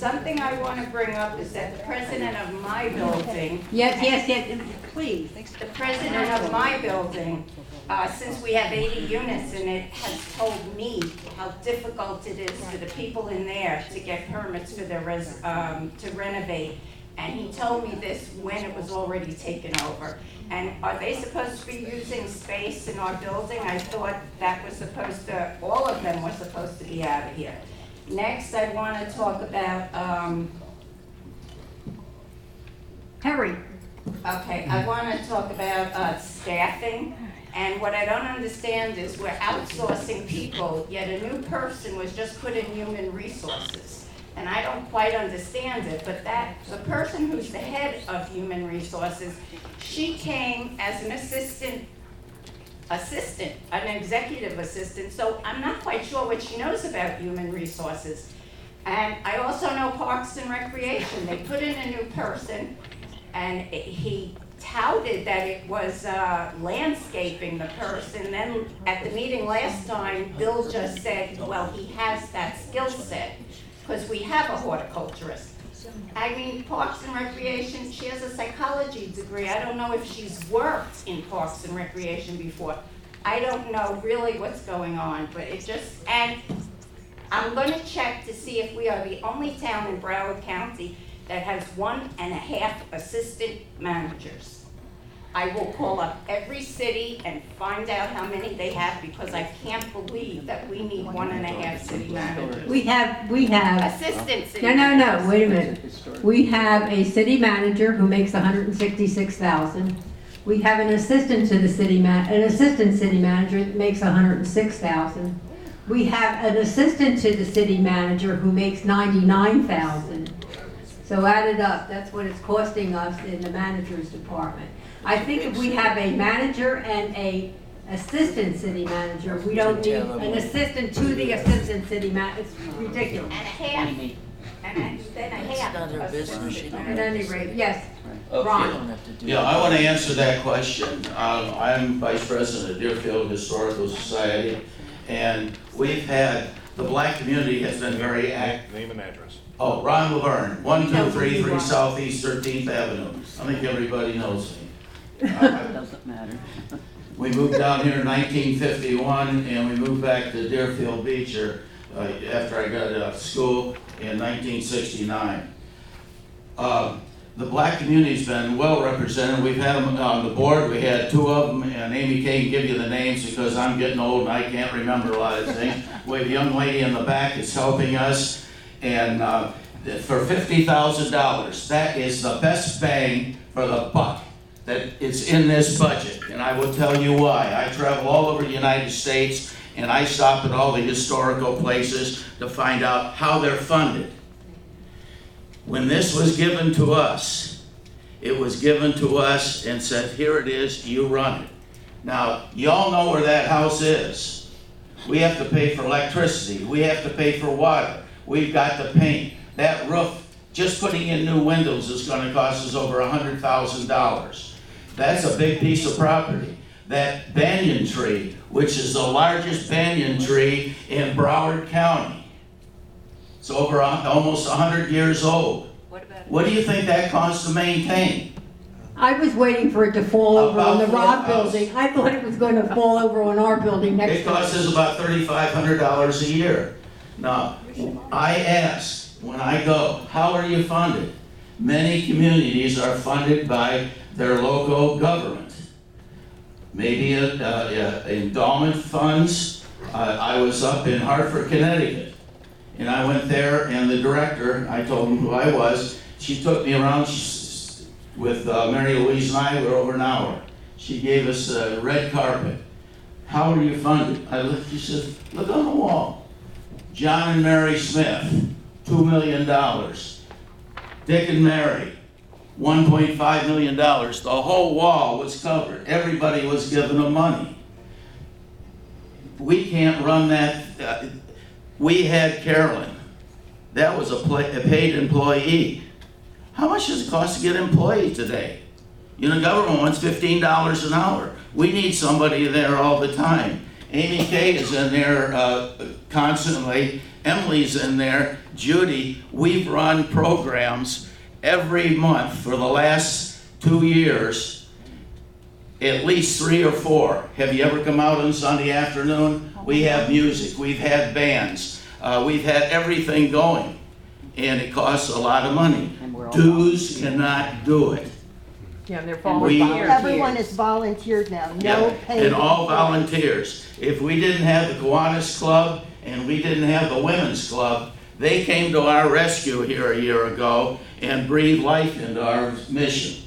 Something I want to bring up is that the president of my building. Yes, please. The president of my building, since we have 80 units in it, has told me how difficult it is for the people in there to get permits for their to renovate. And he told me this when it was already taken over. And are they supposed to be using space in our building? I thought that was supposed to, all of them were supposed to be out of here. Next, I want to talk about, Hurry. okay, I want to talk about staffing. And what I don't understand is we're outsourcing people, yet a new person was just put in human resources. And I don't quite understand it, but the person who's the head of human resources, she came as an assistant, an executive assistant, so I'm not quite sure what she knows about human resources. And I also know Parks and Recreation. They put in a new person, and he touted that it was landscaping the person. Then at the meeting last time, Bill just said, well, he has that skill set, because we have a horticulturist. I mean, Parks and Recreation, she has a psychology degree. I don't know if she's worked in Parks and Recreation before. I don't know really what's going on, but it just, and I'm gonna check to see if we are the only town in Broward County that has 1.5 assistant managers. I will call up every city and find out how many they have, because I can't believe that we need 1.5 city managers. We have, Assistant city no, managers. wait a minute. We have a city manager who makes $166,000. We have an assistant to the an assistant city manager that makes $106,000. We have an assistant to the city manager who makes $99,000. So added up, that's what it's costing us in the manager's department. I think if we have a manager and a assistant city manager, we don't need an assistant to the assistant city manager. It's ridiculous. And a half, and then a half. Not their business, you know. At any rate, yes, You Ron. don't have to do Yeah, that. I want to answer that question. I'm Vice President of Deerfield Historical Society, and we've had, the black community has been very active. Name and address. Oh, Ron Laverne, 1233 Southeast 13th Avenue. I think everybody knows me. Doesn't matter. We moved down here in 1951, and we moved back to Deerfield Beach after I got out of school in 1969. The black community's been well represented. We've had them on the board. We had 2 of them, and Amy can't give you the names because I'm getting old and I can't remember a lot of things. We have a young lady in the back that's helping us, and for $50,000, that is the best bang for the buck that it's in this budget, and I will tell you why. I travel all over the United States, and I stop at all the historical places to find out how they're funded. When this was given to us, it was given to us and said, here it is, you run it. Now, y'all know where that house is. We have to pay for electricity. We have to pay for water. We've got to paint. That roof, just putting in new windows is going to cost us over $100,000. That's a big piece of property. That banyan tree, which is the largest banyan tree in Broward County, it's over almost 100 years old. What do you think that costs to maintain? I was waiting for it to fall over on the About Robb courthouse. building. I thought it was going to fall over on our building next It to costs us. us about $3,500 a year. Now, I ask when I go, how are you funded? Many communities are funded by their local government. Maybe endowment funds. I was up in Hartford, Connecticut, and I went there, and the director, I told him who I was. She took me around with Mary Louise and I were over an hour. She gave us a red carpet. How are you funded? I looked, she said, look on the wall. John and Mary Smith, $2 million. Dick and Mary, $1.5 million. The whole wall was covered. Everybody was giving them money. We can't run that. We had Carolyn. That was a paid employee. How much does it cost to get an employee today? You know, government wants $15 an hour. We need somebody there all the time. Amy Kay is in there constantly. Emily's in there. Judy. We've run programs every month for the last 2 years, at least 3 or 4. Have you ever come out on Sunday afternoon? We have music. We've had bands. We've had everything going. And it costs a lot of money. Dues cannot do it. Yeah, and they're We- volunteers. Everyone is volunteered now, no Yeah, paid. and all employees. volunteers. If we didn't have the Kiwanis Club and we didn't have the Women's Club, they came to our rescue here a year ago and breathed life into our mission.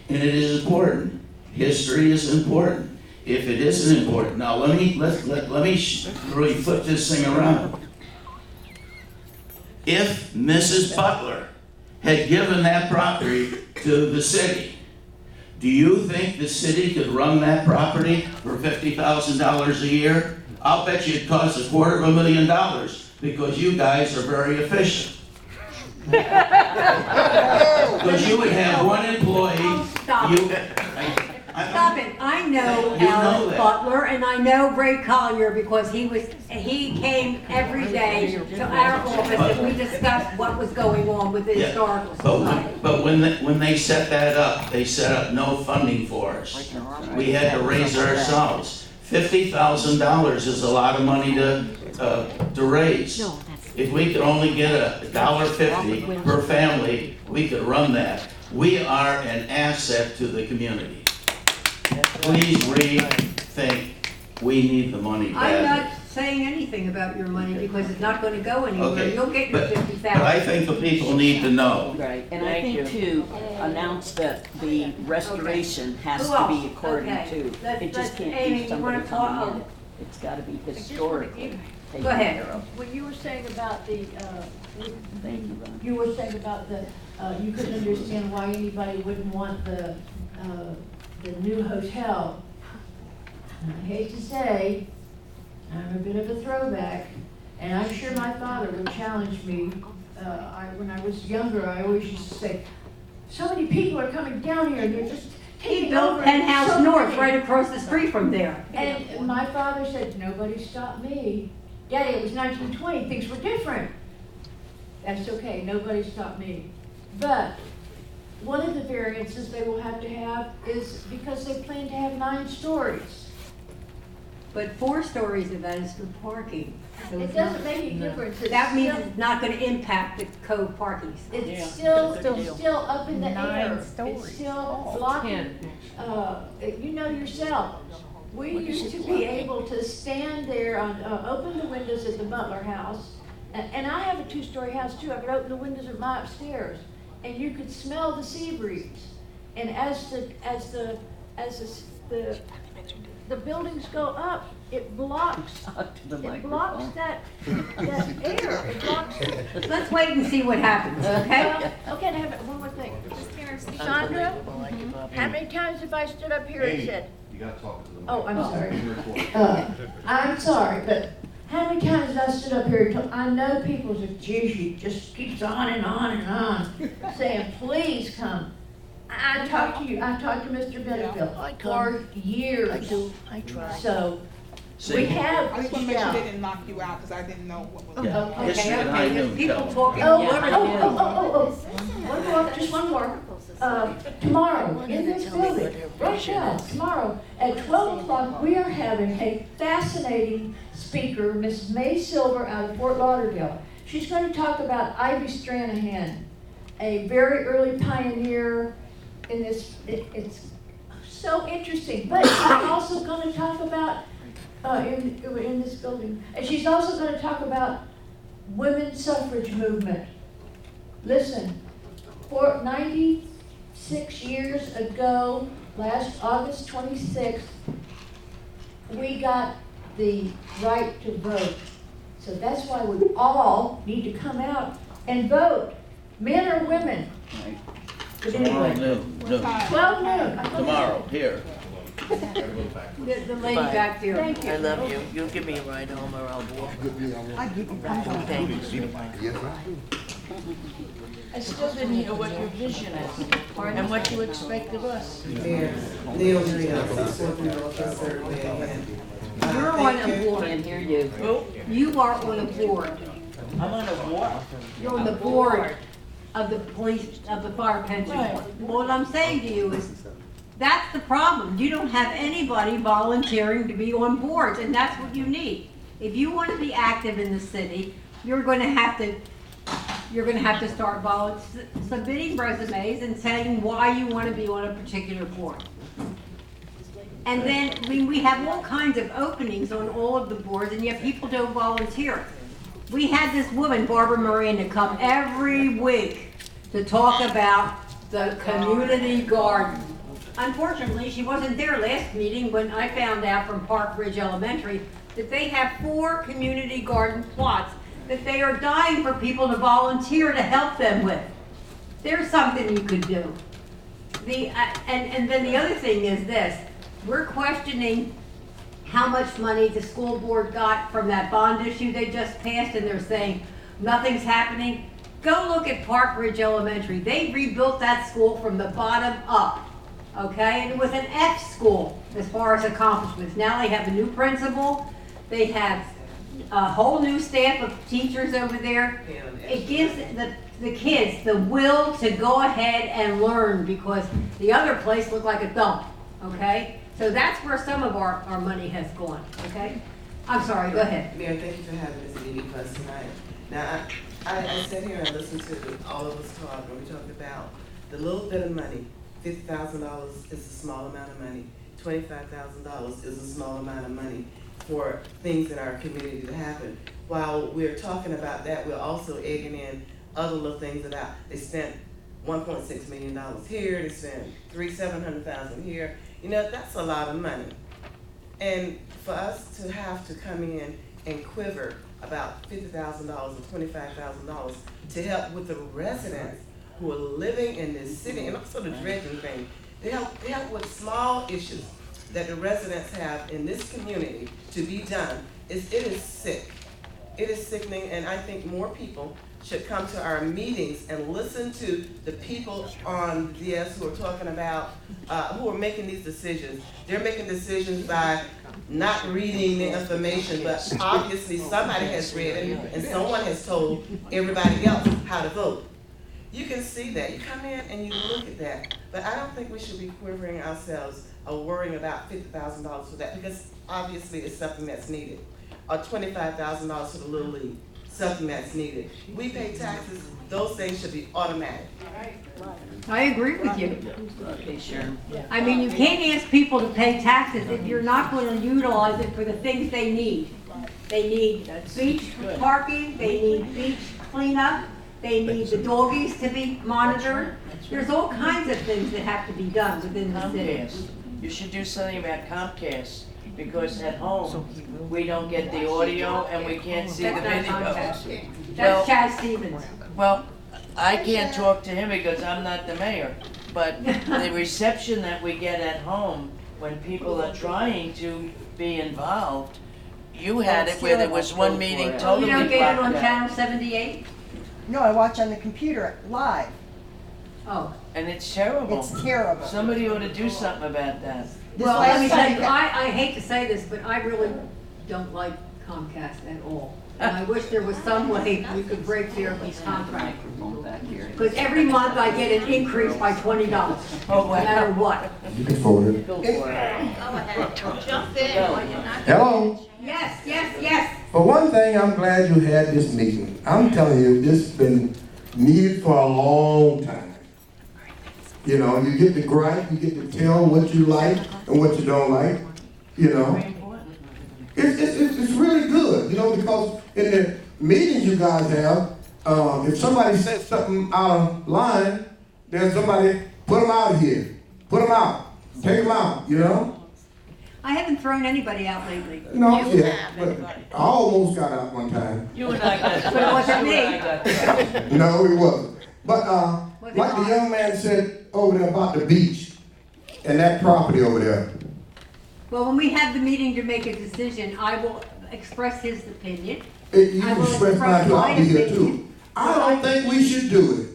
And it is important. History is important. If it isn't important, now let me really flip this thing around. If Mrs. Butler had given that property to the city, do you think the city could run that property for $50,000 a year? I'll bet you it costs $250,000 because you guys are very efficient. Because you would have one employee. Stop you- it. I- Stop it. I know You know Alan that. Butler and I know Ray Collier because he came every day to our office and we discussed what was going on with the Yeah, Historical But Society. when they set that up, they set up no funding for us. We had to raise ourselves. $50,000 is a lot of money to raise. If we could only get $1.50 per family, we could run that. We are an asset to the community. Please rethink, we need the money I'm badly. not saying anything about your money because it's not gonna go anywhere. Okay, You'll get your but- But I 50,000. think the people need to know. Right, and I think to announce that the restoration has Who to else? be according Okay. to, Let's- it just can't Amy, be you somebody wanna talk? coming in. It's gotta be historically taken Go ahead. care of. When you were saying about the, Thank you, Ron. you were saying about the, you couldn't understand why anybody wouldn't want the new hotel. I hate to say, I'm a bit of a throwback, and I'm sure my father would challenge me. When I was younger, I always used to say, so many people are coming down here, and they're just He taking built over. Penthouse so North many." right across the street from there. And my father said, nobody stopped me. Daddy, it was 1920, things were different. That's okay, nobody stopped me. But one of the variances they will have to have is because they plan to have 9 stories. But 4 stories of that is for parking. So It it's not- doesn't make any difference. It's That means still- it's not gonna impact the code parking. It's still up in the air. It's still blocking. 10. You know yourself, we used to be able to stand there on, open the windows at the Butler house. And I have a 2-story house too. I could open the windows of my upstairs and you could smell the sea breeze. And as the buildings go up, it blocks, Talk to the it blocks microphone. that air. It blocks. Let's wait and see what happens, okay? Okay, and I have one more thing. Sandra, how many times have I stood up here and said, You gotta talk to them. oh, I'm sorry. I'm sorry, but how many times have I stood up here and told, I know people say, geez, she just keeps on and on and on, saying, please come. I talked to you, I talked to Mr. Deerfield for years. I do, I try. So, See, we have I just reached wanna make sure out. they didn't knock you out, because I didn't know what was. yeah, Okay, history and I Okay, knew. there's people Tell 'em. talking. Oh, Yeah. One more, just one more. Tomorrow, in this building, right now, tomorrow, at 12 o'clock, we are having a fascinating speaker, Miss May Silver out of Fort Lauderdale. She's going to talk about Ivy Stranahan, a very early pioneer in this, it's so interesting. But she's also going to talk about, in this building, and she's also going to talk about women's suffrage movement. Listen, 96 years ago, last August 26th, we got the right to vote. So that's why we all need to come out and vote, men or women. Right. But Tomorrow anyway, noon, 12 noon. tomorrow, here. The lady back there. Thank you. I love you. You give me a ride home or I'll walk. Thank you. I still didn't know what your vision is and what you expect of us. Mayor, Neil Rios, Southern Norfolk Survey, and You're on a board. Can't hear you. You are on a board. I'm on a what? You're on the board of the police, of the fire pension board. What I'm saying to you is, that's the problem. You don't have anybody volunteering to be on boards, and that's what you need. If you want to be active in the city, you're going to have to start submitting resumes and saying why you want to be on a particular board. And then, I mean, we have all kinds of openings on all of the boards, and yet people don't volunteer. We had this woman, Barbara Miranda, come every week to talk about the community garden. Unfortunately, she wasn't there last meeting when I found out from Park Ridge Elementary that they have 4 community garden plots that they are dying for people to volunteer to help them with. There's something you could do. And then the other thing is this. We're questioning how much money the school board got from that bond issue they just passed, and they're saying nothing's happening. Go look at Park Ridge Elementary. They rebuilt that school from the bottom up, okay? And it was an F school as far as accomplishments. Now they have a new principal. They have a whole new staff of teachers over there. It gives the kids the will to go ahead and learn, because the other place looked like a dump, okay? So that's where some of our money has gone, okay? I'm sorry, go ahead. Mayor, thank you for having this meeting with us tonight. Now, I sat here and listened to all of us talk, and we talked about the little bit of money. $50,000 is a small amount of money. $25,000 is a small amount of money for things in our community to happen. While we're talking about that, we're also egging in other little things about, they spent $1.6 million here, they spent $700,000 here. You know, that's a lot of money. And for us to have to come in and quiver about $50,000 or $25,000 to help with the residents who are living in this city, and also the dredging thing, they help with small issues that the residents have in this community to be done. It is sick. It is sickening, and I think more people should come to our meetings and listen to the people on DS who are talking about, who are making these decisions. They're making decisions by not reading the information, but obviously somebody has read it and someone has told everybody else how to vote. You can see that. You come in and you look at that. But I don't think we should be quivering ourselves or worrying about $50,000 for that, because obviously it's something that's needed. Or $25,000 for the Little League. Something that's needed. We pay taxes, those things should be automatic. I agree with you. Okay, Sharon. I mean, you can't ask people to pay taxes if you're not going to utilize it for the things they need. They need beach parking, they need beach cleanup, they need the doggies to be monitored. There's all kinds of things that have to be done within the city. Comcast. You should do something about Comcast, because at home, we don't get the audio and we can't see the That's not videos. Comcast. Well- That's Chad Stevens. Well, I can't talk to him because I'm not the mayor, but the reception that we get at home when people are trying to be involved, you had it where there was one meeting You totally don't get it on blocked out. channel 78? No, I watch on the computer live. Oh. And it's terrible. It's terrible. Somebody ought to do something about that. Well, let me last tell you, time- I hate to say this, but I really don't like Comcast at all. And I wish there was some way we could break their contract. Because every month I get an increase by $20, no matter what. You can forward it. Go for it. Hello. Yes, yes, yes. For one thing, I'm glad you had this meeting. I'm telling you, this has been needed for a long time. You know, you get to gripe, you get to tell what you like and what you don't like, you know. It's really good, you know, because in the meetings you guys have, if somebody says something out of line, then somebody put them out of here. Put them out. Take them out, you know. I haven't thrown anybody out lately. No, yeah, but I almost got out one time. You and I got But it wasn't you and I got trouble. No, it wasn't. But like the young man said over there about the beach and that property over there. Well, when we have the meeting to make a decision, I will express his opinion. You I will express mine too. I'll be here too. I don't think we should do it.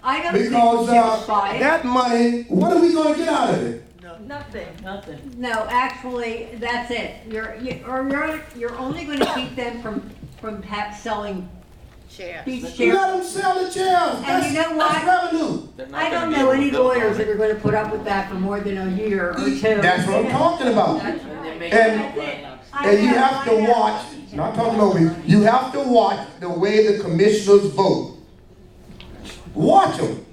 I don't think we Because should buy it. that money, what are we going to get out of it? Nothing. Nothing. No, actually, that's it. You're only gonna keep them from selling beach You chairs. let them sell the chairs. And you know what? That's revenue. I don't know any lawyers that are gonna put up with that for more than a year or two. That's what I'm talking about. They're making And- money. And you have to watch, not talking over you, you have to watch the way the commissioners vote. Watch them.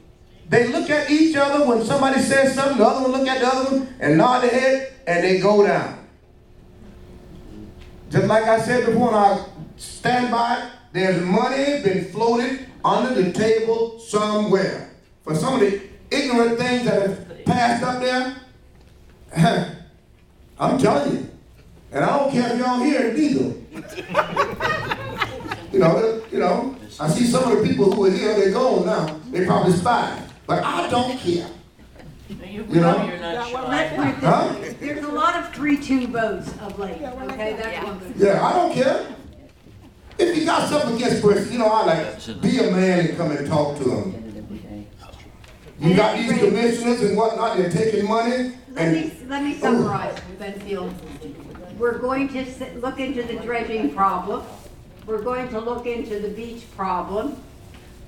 They look at each other when somebody says something, the other one look at the other one and nod their head, and they go down. Just like I said before, and I stand by it, there's money been floated under the table somewhere. For some of the ignorant things that have passed up there, I'm telling you. And I don't care if y'all hear it either. you know, I see some of the people who are here, they're gone now. They probably spies. But I don't care. You You know? you're not sure. Let's put it this Huh? way. There's a lot of 3-2 votes of late, okay? That's one good. Yeah, I don't care. If you got something against person, I like, be a man and come and talk to them. You got these commissioners and whatnot, they're taking money. Let me summarize, Benfield. We're going to look into the dredging problem. We're going to look into the beach problem.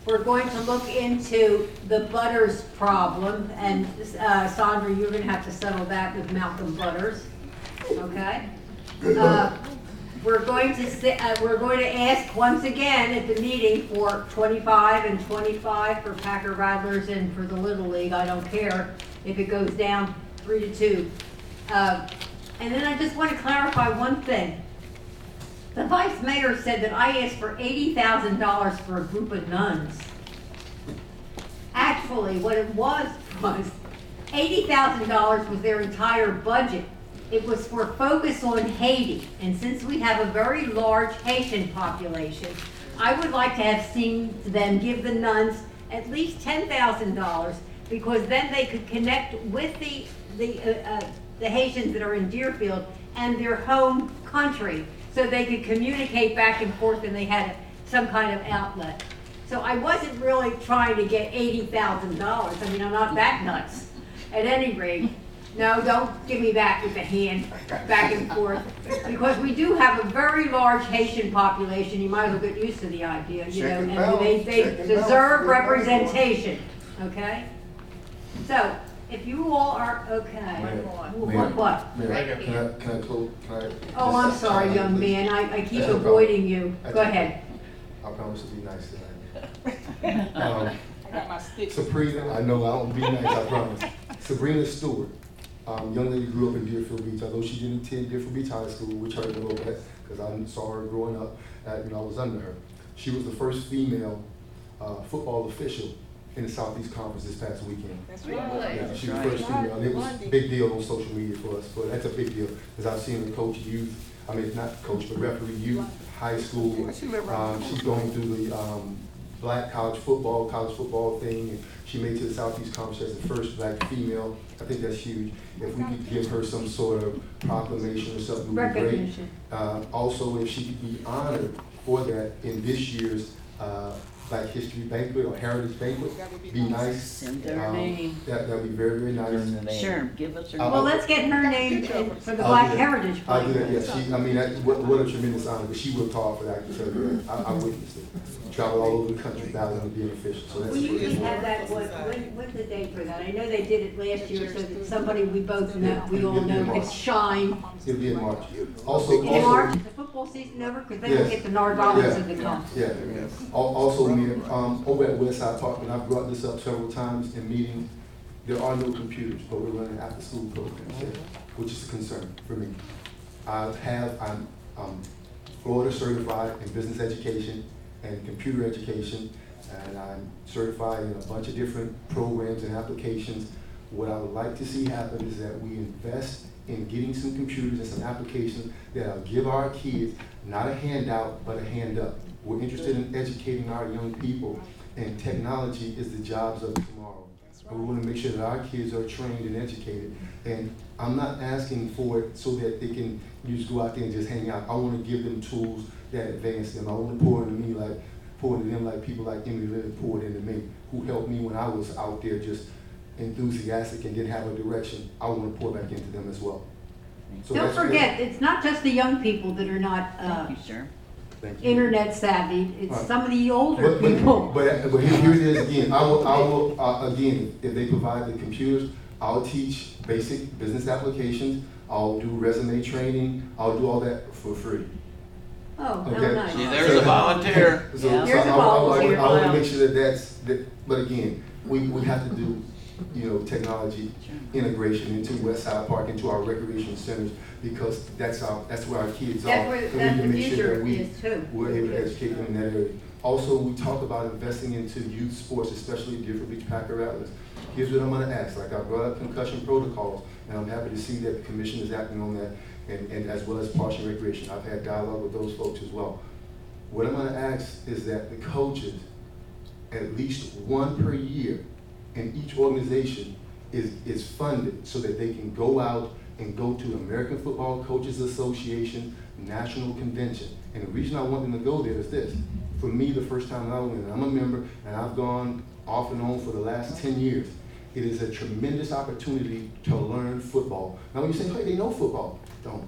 We're going to look into the Butters problem. And Sandra, you're going to have to settle that with Malcolm Butters, okay? We're going to ask once again at the meeting for 25 and 25 for Packer Rattlers and for the Little League. I don't care if it goes down 3-2. And then I just want to clarify one thing. The vice mayor said that I asked for $80,000 for a group of nuns. Actually, what it was $80,000 was their entire budget. It was for focus on Haiti. And since we have a very large Haitian population, I would like to have seen them give the nuns at least $10,000 because then they could connect with the Haitians that are in Deerfield and their home country, so they could communicate back and forth and they had some kind of outlet. So I wasn't really trying to get $80,000. I mean, I'm not that nuts. At any rate, no, don't give me that with the hand back and forth, because we do have a very large Haitian population. You might as well get used to the idea, and they deserve representation, okay? So, if you all are okay. What? Mayor, can I close? Oh, I'm sorry, young man, I keep avoiding you. Go ahead. I promise to be nice tonight. I got my stick. Sabrina, I know I won't be nice, I promise. Sabrina Stewart, young lady grew up in Deerfield Beach. Although she didn't attend Deerfield Beach High School, which hurt a little bit because I saw her growing up. I was under her. She was the first female football official in the Southeast Conference this past weekend. That's right. Yeah, she was the first female, and it was a big deal on social media for us. But that's a big deal because I've seen her coach youth. I mean, not coach, but referee youth, high school. She's going through the black college football thing, and she made it to the Southeast Conference as the first black female. I think that's huge. If we could give her some sort of proclamation or something, it would be great. Also, if she could be honored for that in this year's Black History Banquet or Heritage Banquet, be nice. Send her name. That'd be very, very nice. Sure, give us her Well, name. let's get her name for the Black Heritage I'll do that, Plan. yeah. What a tremendous honor, but she worked hard for that, I can tell you that. I witnessed it. Traveled all over the country, battling to be an official, so that's We usually great. have that, when's the date for that? I know they did it last year so that somebody we both know, we all know could shine. It'll be in March. Also, In March, is the football season over? Because then we'll get the Nardollars in the come. Yeah. Also, Mayor, over at Westside Park, and I've brought this up several times in meetings, there are no computers, but we're running after-school programs there, which is a concern for me. I'm Florida certified in business education and computer education, and I'm certified in a bunch of different programs and applications. What I would like to see happen is that we invest in getting some computers and some applications that'll give our kids not a handout, but a hand up. We're interested in educating our young people, and technology is the jobs of tomorrow. And we want to make sure that our kids are trained and educated. And I'm not asking for it so that they can just go out there and just hang out. I want to give them tools that advance them. I want to pour into them like people like Emily Lilly poured into me, who helped me when I was out there just enthusiastic and then have a direction, I want to pour back into them as well. So Don't that's- forget, it's not just the young people that are not Thank you, sir. Thank you. internet savvy, it's Right. some of the older But people. here it is again. I will again, if they provide the computers, I'll teach basic business applications. I'll do resume training. I'll do all that for free. Oh, how Okay. nice. See, there's a volunteer. So Yeah. I Here's a volunteer. want to make sure that, but again, we have to do, technology integration into West Side Park, into our recreation centers, because that's where our kids are. That's and we the can make sure future that we- is too. We're able to educate them in that area. Also, we talk about investing into youth sports, especially Deerfield Beach Packer Atlas. Here's what I'm gonna ask, like I brought up concussion protocols, and I'm happy to see that the commission is acting on that, and as well as Parks and Recreation. I've had dialogue with those folks as well. What I'm gonna ask is that the coaches, at least one per year, in each organization is funded so that they can go out and go to American Football Coaches Association National Convention. And the reason I want them to go there is this. For me, the first time I went, I'm a member, and I've gone off and on for the last 10 years. It is a tremendous opportunity to learn football. Now, when you say, hey, they know football, don't.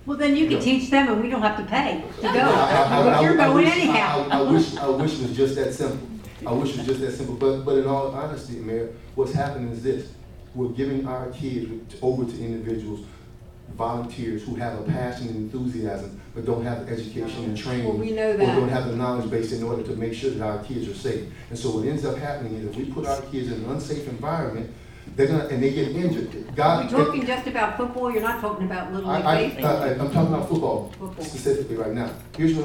Well, then you can No. teach them and we don't have to pay to go. I You're going wish- anyhow. I wish it was just that simple. I wish it was just that simple. But in all honesty, Mayor, what's happening is this. We're giving our kids over to individuals, volunteers who have a passion and enthusiasm, but don't have the education and training. Well, we know Or that. don't have the knowledge base in order to make sure that our kids are safe. And so what ends up happening is if we put our kids in an unsafe environment, and they get injured. God, You're talking just about football, you're not talking about Little League I'm baseball. talking about football Football. specifically right now. Here's what I'm